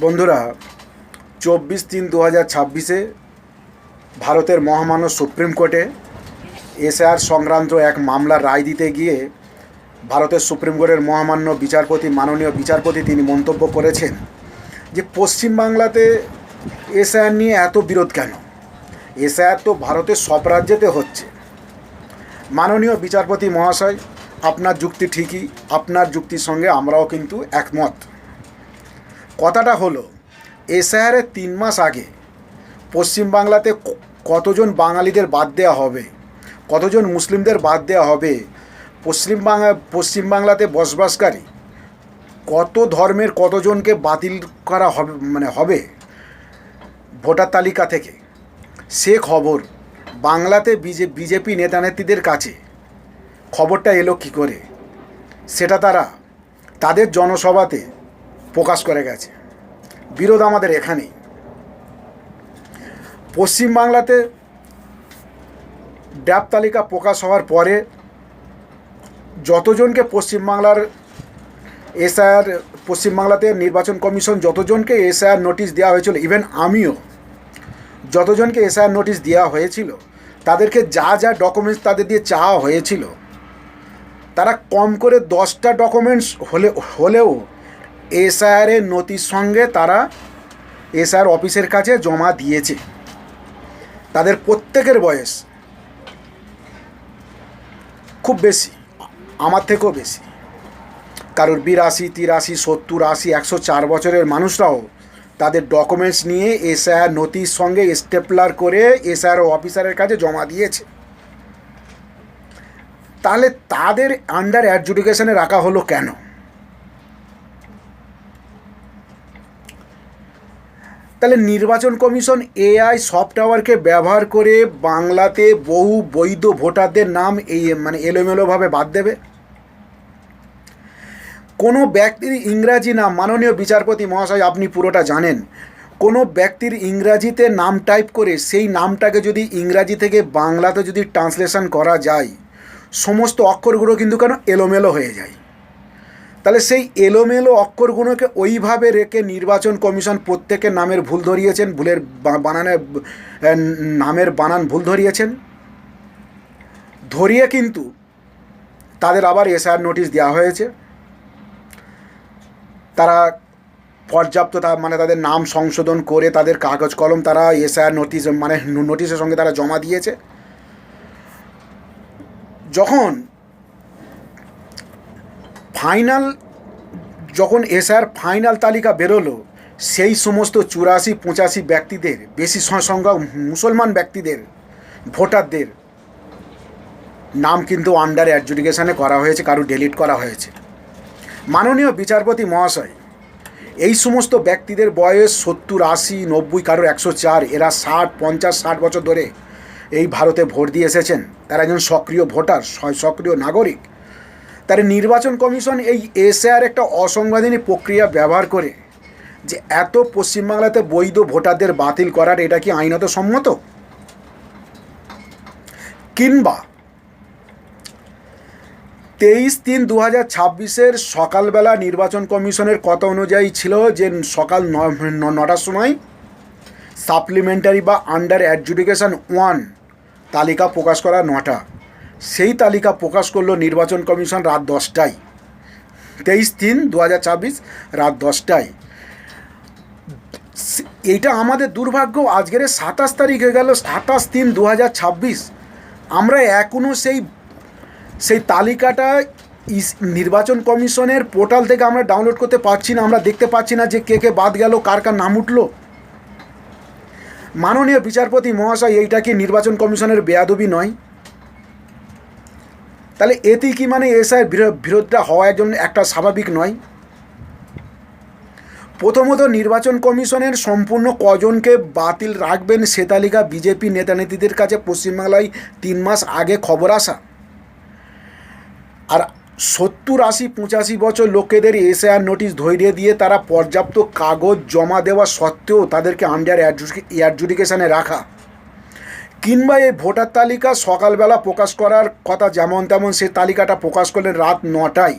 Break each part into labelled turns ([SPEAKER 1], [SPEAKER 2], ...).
[SPEAKER 1] বন্ধুরা, 24/3/2026 ভারতের মহামান্য সুপ্রিম কোর্টে এসআর সংক্রান্ত এক মামলার রায় দিতে গিয়ে ভারতের সুপ্রিম কোর্টের মহামান্য বিচারপতি, মাননীয় বিচারপতি, তিনি মন্তব্য করেছেন যে পশ্চিমবাংলাতে এসআর নিয়ে এত বিরোধ কেন? এসআর তো ভারতের সব রাজ্যেতে হচ্ছে। মাননীয় বিচারপতি মহাশয়, আপনার যুক্তি ঠিকই, আপনার যুক্তির সঙ্গে আমরাও কিন্তু একমত। কথাটা হলো, এসআইআরের 3 মাস আগে পশ্চিমবাংলাতে কতজন বাঙালিদের বাদ দেওয়া হবে, কতজন মুসলিমদের বাদ দেওয়া হবে, পশ্চিমবাংলাতে বসবাসকারী কত ধর্মের কতজনকে বাতিল করা হবে ভোটার তালিকা থেকে, সে খবর বাংলাতে বিজেপি নেতানেত্রীদের কাছে খবরটা এলো কী করে, সেটা তারা তাদের জনসভাতে প্রকাশ করে গেছে। বিরোধ আমাদের এখানেই। পশ্চিমবাংলাতে ড্রাফট তালিকা প্রকাশ হওয়ার পরে যতজনকে পশ্চিমবাংলাতে নির্বাচন কমিশন যতজনকে এসআইআর নোটিশ দেওয়া হয়েছিল, ইভেন আমিও যতজনকে এসআইআর নোটিশ দেওয়া হয়েছিল, তাদেরকে যা যা ডকুমেন্টস তাদের দিয়ে চাওয়া হয়েছিল, তারা কম করে 10টা ডকুমেন্টস হলেও এসআইআরের নোটিশ সঙ্গে তারা এসআইআর অফিসের কাছে জমা দিয়েছে। তাদের প্রত্যেকের বয়স খুব বেশি, আমার থেকেও বেশি। কারোর 82, 83, 70, 80, 104 বছরের মানুষরাও তাদের ডকুমেন্টস নিয়ে এসআইআর নোটিশ সঙ্গে স্টেপলার করে এসআইআর অফিসারের কাছে জমা দিয়েছে। তাহলে তাদের আন্ডার অ্যাডজুডিকেশনে রাখা হলো কেন? তাহলে নির্বাচন কমিশন এআই সফটওয়্যারকে ব্যবহার করে বাংলাতে বহু বৈধ ভোটারদের নাম এলোমেলোভাবে বাদ দেবে? কোনো ব্যক্তির ইংরাজি নাম, মাননীয় বিচারপতি মহাশয় আপনি পুরোটা জানেন, কোনো ব্যক্তির ইংরাজিতে নাম টাইপ করে সেই নামটাকে যদি ইংরাজি থেকে বাংলাতে যদি ট্রান্সলেশন করা যায়, সমস্ত অক্ষরগুলো কিন্তু কেন এলোমেলো হয়ে যায়। তাহলে সেই এলোমেলো অক্ষরগুলোকে ওইভাবে রেখে নির্বাচন কমিশন প্রত্যেকের নামের ভুল ধরিয়েছেন, নামের বানান ভুল ধরিয়ে কিন্তু তাদের আবার এসআইআর নোটিশ দেওয়া হয়েছে। তারা পর্যাপ্ত তাদের নাম সংশোধন করে তাদের কাগজ কলম তারা এসআইআর নোটিশের সঙ্গে তারা জমা দিয়েছে। যখন এসআইআর ফাইনাল তালিকা বেরোলো, সেই সমস্ত 84-85 ব্যক্তিদের, বেশি সংখ্যক মুসলমান ব্যক্তিদের, ভোটারদের নাম কিন্তু আন্ডার অ্যাডজুডিকেশনে করা হয়েছে, কারো ডিলিট করা হয়েছে। মাননীয় বিচারপতি মহাশয়, এই সমস্ত ব্যক্তিদের বয়স 70, 80, 90, কারোর 104, এরা 60, 50, 60 বছর ধরে এই ভারতে ভোট দিয়ে এসেছেন। তারা একজন সক্রিয় ভোটার, সক্রিয় নাগরিক। তার নির্বাচন কমিশন এই এসআইআর একটা অসাংবিধানিক প্রক্রিয়া ব্যবহার করে যে এত পশ্চিমবাংলাতে বৈধ ভোটারদের বাতিল করার, এটা কি আইনত সম্মত? কিংবা 23/3/2026 সকালবেলা নির্বাচন কমিশনের কথা অনুযায়ী ছিল যে সকাল 9টার সময় সাপ্লিমেন্টারি বা আন্ডার অ্যাডজুডিকেশন 1 তালিকা প্রকাশ করা 9টা, সেই তালিকা প্রকাশ করলো নির্বাচন কমিশন রাত 10টায়, 23/3/2026 রাত 10টায়। এইটা আমাদের দুর্ভাগ্য। আজকের 27 তারিখ হয়ে গেল, 27/3/2026, আমরা এখনও সেই তালিকাটা নির্বাচন কমিশনের পোর্টাল থেকে আমরা ডাউনলোড করতে পারছি না। আমরা দেখতে পাচ্ছি না যে কে কে বাদ গেল, কার কার নাম উঠলো। মাননীয় বিচারপতি মহাশয়, এইটা কি নির্বাচন কমিশনের বেয়াদবি নয়? তাহলে এতেই কি এসআইআর বিরোধটা হওয়ার জন্য একটা স্বাভাবিক নয়? প্রথমত, নির্বাচন কমিশনের সম্পূর্ণ কজনকে বাতিল রাখবেন সে তালিকা বিজেপি নেতানেত্রীদের কাছে পশ্চিমবাংলায় 3 মাস আগে খবর আসা। আর 70, 80, 85 বছর লোকেদের এসআইআর নোটিশ ধরিয়ে দিয়ে তারা পর্যাপ্ত কাগজ জমা দেওয়া সত্ত্বেও তাদেরকে আন্ডার অ্যাডজুডিকেশনে রাখা, কিংবা এই ভোটার তালিকা সকালবেলা প্রকাশ করার কথা যেমন তেমন সে তালিকাটা প্রকাশ করলেন রাত 9টায়,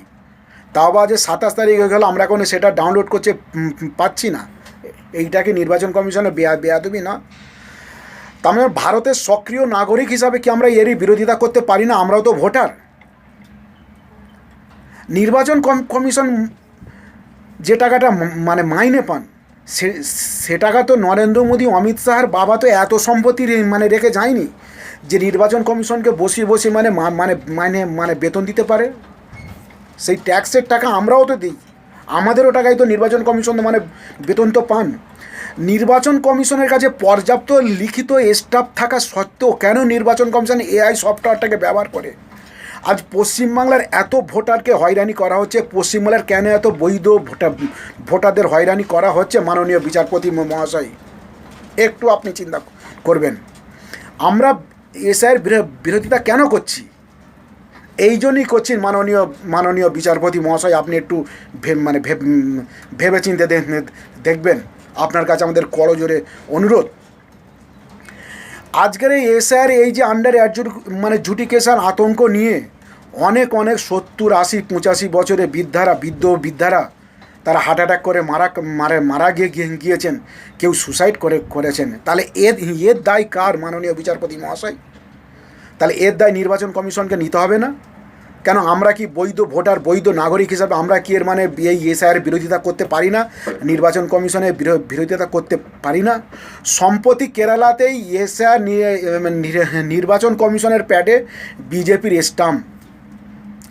[SPEAKER 1] তাও বা যে 27 তারিখ হয়ে গেল, আমরা কোনো সেটা ডাউনলোড করতে পাচ্ছি না। এইটাকে নির্বাচন কমিশনে বেয়াদবি না? তার মানে ভারতের সক্রিয় নাগরিক হিসাবে কি আমরা এরই বিরোধিতা করতে পারি না? আমরাও তো ভোটার। নির্বাচন কমিশন যে টাকাটা মানে মাইনে পান, সে টাকা তো নরেন্দ্র মোদী, অমিত শাহর বাবা তো এত সম্পত্তি মানে রেখে যায়নি যে নির্বাচন কমিশনকে বসিয়ে বসিয়ে মানে মানে মানে মানে বেতন দিতে পারে। সেই ট্যাক্সের টাকা আমরাও তো দিই, আমাদেরও টাকায় তো নির্বাচন কমিশন মানে বেতন তো পান। নির্বাচন কমিশনের কাছে পর্যাপ্ত লিখিত স্টাফ থাকা সত্ত্বেও কেন নির্বাচন কমিশন এআই সফটওয়্যারটাকে ব্যবহার করে? আজ পশ্চিমবাংলার এত ভোটারকে হয়রানি করা হচ্ছে, পশ্চিমবাংলার কেন এত বৈধ ভোটারদের হয়রানি করা হচ্ছে? মাননীয় বিচারপতি মহাশয়, একটু আপনি চিন্তা করবেন। আমরা এসআইয়ের বিরোধিতা কেন করছি? এই জন্যই করছি মাননীয় বিচারপতি মহাশয়, আপনি একটু ভেবে চিন্তে দেখবেন। আপনার কাছে আমাদের করজোরে অনুরোধ। আজকের এই এসআইয়ের এই যে আন্ডার জুডিকেশন আতঙ্ক নিয়ে অনেক 70, 80, 85 বছরের বৃদ্ধারা তারা হার্ট অ্যাটাক করে মারা গিয়েছেন, কেউ সুসাইড করেছেন। তাহলে এর দায় কার মাননীয় বিচারপতি মহাশয়? তাহলে এর দায় নির্বাচন কমিশনকে নিতে হবে না কেন? আমরা কি বৈধ ভোটার, বৈধ নাগরিক হিসাবে আমরা কি এর মানে এই এসআইয়ের বিরোধিতা করতে পারি না? নির্বাচন কমিশনের বিরোধিতা করতে পারি না? সম্প্রতি কেরালাতেই এসআইআর নির্বাচন কমিশনের প্যাডে বিজেপির স্টাম্প।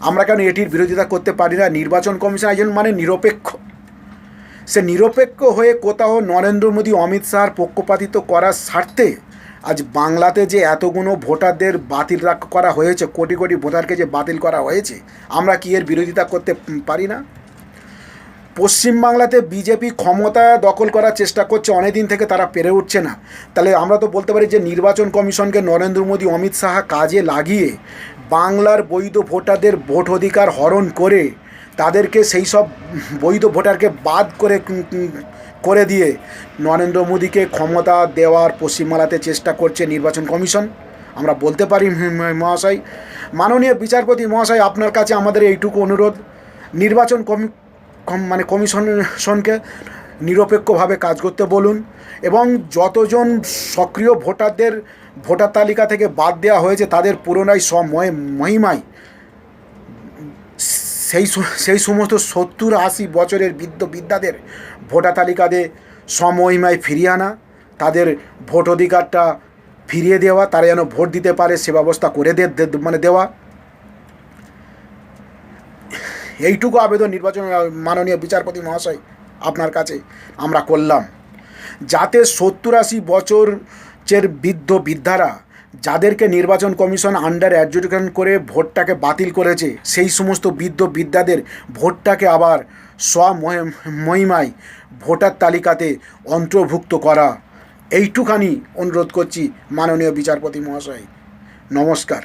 [SPEAKER 1] আমরা কেন এটির বিরোধিতা করতে পারি না? নির্বাচন কমিশন একজন মানে নিরপেক্ষ, সে নিরপেক্ষ হয়ে কোথাও নরেন্দ্র মোদী, অমিত শাহর পক্ষপাতিত্ব করার স্বার্থে আজ বাংলাতে যে এতগুলো ভোটারদের বাতিল করা হয়েছে, কোটি কোটি ভোটারকে যে বাতিল করা হয়েছে, আমরা কি এর বিরোধিতা করতে পারি না? পশ্চিমবাংলাতে বিজেপি ক্ষমতা দখল করার চেষ্টা করছে, অনেকদিন থেকে তারা পেরে উঠছে না। তাহলে আমরা তো বলতে পারি যে নির্বাচন কমিশনকে নরেন্দ্র মোদী, অমিত শাহ কাজে লাগিয়ে বাংলার বৈধ ভোটারদের ভোট অধিকার হরণ করে তাদেরকে সেই সব বৈধ ভোটারকে বাদ করে দিয়ে নরেন্দ্র মোদীকে ক্ষমতা দেওয়ার পশ্চিমবাংলাতে চেষ্টা করছে নির্বাচন কমিশন। আমরা বলতে পারি মহাশয়, মাননীয় বিচারপতি মহাশয়, আপনার কাছে আমাদের এইটুকু অনুরোধ, নির্বাচন কমিশনকে নিরপেক্ষভাবে কাজ করতে বলুন এবং যতজন সক্রিয় ভোটারদের ভোটার তালিকা থেকে বাদ দেওয়া হয়েছে তাদের পুনরায় মহিমায় সেই সমস্ত 70-80 বছরের বৃদ্ধাদের ভোটার তালিকাতে সমহিমায় ফিরিয়ে আনা, তাদের ভোট অধিকারটা ফিরিয়ে দেওয়া, তারা যেন ভোট দিতে পারে সে ব্যবস্থা করে দেওয়া। এইটুকু আবেদন নির্বাচন মাননীয় বিচারপতি মহাশয় আপনার কাছে আমরা করলাম, যাতে 70-80 বছরের বৃদ্ধারা যাদেরকে নির্বাচন কমিশন আন্ডার অ্যাডজুডিকেশন করে ভোটটাকে বাতিল করেছে, সেই সমস্ত বৃদ্ধাদের ভোটটাকে আবার স্বমহিমায় ভোটার তালিকাতে অন্তর্ভুক্ত করা, এইটুখানি অনুরোধ করছি মাননীয় বিচারপতি মহাশয়। নমস্কার।